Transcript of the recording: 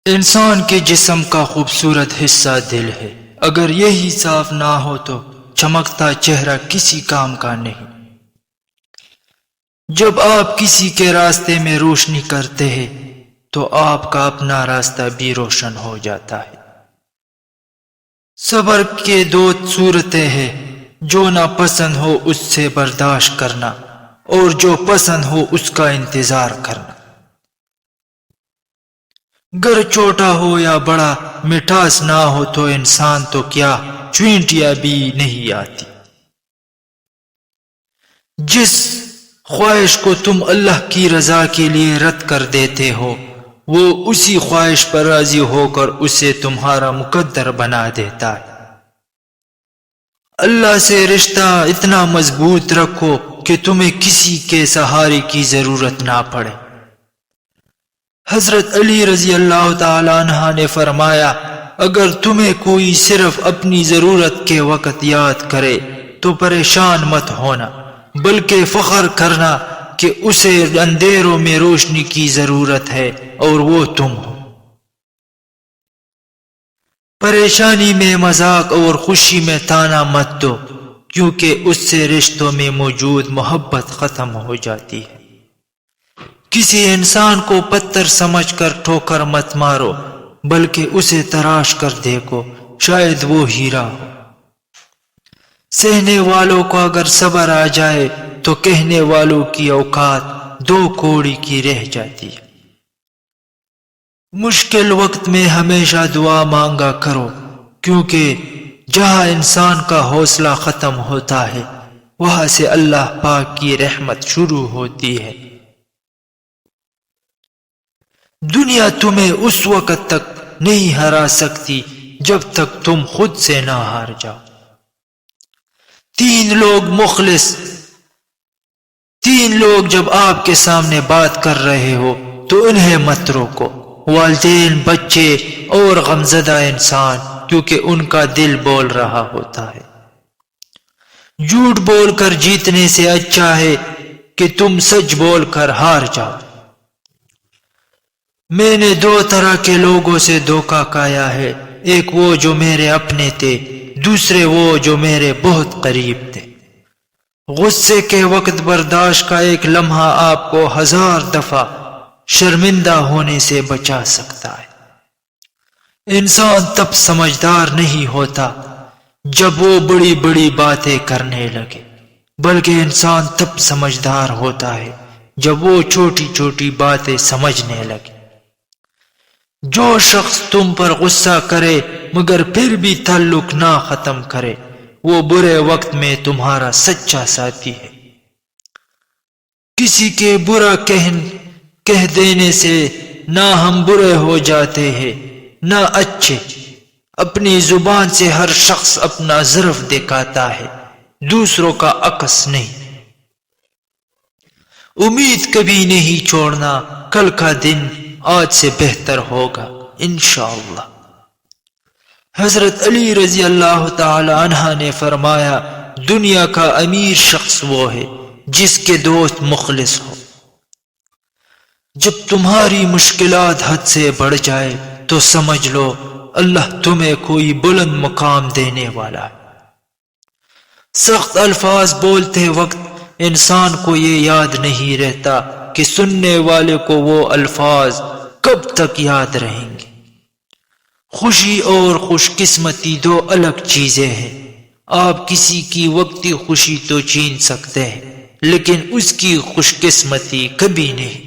انسان کے جسم کا خوبصورت حصہ دل ہے، اگر یہی صاف نہ ہو تو چمکتا چہرہ کسی کام کا نہیں۔ جب آپ کسی کے راستے میں روشنی کرتے ہیں تو آپ کا اپنا راستہ بھی روشن ہو جاتا ہے۔ صبر کے دو صورتیں ہیں، جو ناپسند ہو اس سے برداشت کرنا اور جو پسند ہو اس کا انتظار کرنا۔ گر چھوٹا ہو یا بڑا، مٹھاس نہ ہو تو انسان تو کیا چوینٹیاں بھی نہیں آتی۔ جس خواہش کو تم اللہ کی رضا کے لیے رد کر دیتے ہو، وہ اسی خواہش پر راضی ہو کر اسے تمہارا مقدر بنا دیتا ہے۔ اللہ سے رشتہ اتنا مضبوط رکھو کہ تمہیں کسی کے سہارے کی ضرورت نہ پڑے۔ حضرت علی رضی اللہ تعالی عنہ نے فرمایا، اگر تمہیں کوئی صرف اپنی ضرورت کے وقت یاد کرے تو پریشان مت ہونا، بلکہ فخر کرنا کہ اسے اندھیروں میں روشنی کی ضرورت ہے اور وہ تم ہو۔ پریشانی میں مذاق اور خوشی میں تانا مت دو، کیونکہ اس سے رشتوں میں موجود محبت ختم ہو جاتی ہے۔ کسی انسان کو پتھر سمجھ کر ٹھوکر مت مارو، بلکہ اسے تراش کر دیکھو، شاید وہ ہیرا ہو۔ سہنے والوں کو اگر صبر آ جائے تو کہنے والوں کی اوقات دو کوڑی کی رہ جاتی ہے۔ مشکل وقت میں ہمیشہ دعا مانگا کرو، کیونکہ جہاں انسان کا حوصلہ ختم ہوتا ہے وہاں سے اللہ پاک کی رحمت شروع ہوتی ہے۔ دنیا تمہیں اس وقت تک نہیں ہرا سکتی جب تک تم خود سے نہ ہار جاؤ۔ تین لوگ جب آپ کے سامنے بات کر رہے ہو تو انہیں مت روکو، والدین، بچے اور غمزدہ انسان، کیونکہ ان کا دل بول رہا ہوتا ہے۔ جھوٹ بول کر جیتنے سے اچھا ہے کہ تم سچ بول کر ہار جاؤ۔ میں نے دو طرح کے لوگوں سے دھوکہ کھایا ہے، ایک وہ جو میرے اپنے تھے، دوسرے وہ جو میرے بہت قریب تھے۔ غصے کے وقت برداشت کا ایک لمحہ آپ کو 1000 دفعہ شرمندہ ہونے سے بچا سکتا ہے۔ انسان تب سمجھدار نہیں ہوتا جب وہ بڑی بڑی باتیں کرنے لگے، بلکہ انسان تب سمجھدار ہوتا ہے جب وہ چھوٹی چھوٹی باتیں سمجھنے لگے۔ جو شخص تم پر غصہ کرے مگر پھر بھی تعلق نہ ختم کرے، وہ برے وقت میں تمہارا سچا ساتھی ہے۔ کسی کے برا کہہ دینے سے نہ ہم برے ہو جاتے ہیں نہ اچھے۔ اپنی زبان سے ہر شخص اپنا ظرف دکھاتا ہے، دوسروں کا عکس نہیں۔ امید کبھی نہیں چھوڑنا، کل کا دن آج سے بہتر ہوگا انشاءاللہ۔ حضرت علی رضی اللہ تعالی عنہ نے فرمایا، دنیا کا امیر شخص وہ ہے جس کے دوست مخلص ہو۔ جب تمہاری مشکلات حد سے بڑھ جائے تو سمجھ لو اللہ تمہیں کوئی بلند مقام دینے والا ہے۔ سخت الفاظ بولتے وقت انسان کو یہ یاد نہیں رہتا کہ سننے والے کو وہ الفاظ کب تک یاد رہیں گے۔ خوشی اور خوش قسمتی دو الگ چیزیں ہیں۔ آپ کسی کی وقتی خوشی تو چھین سکتے ہیں، لیکن اس کی خوش قسمتی کبھی نہیں۔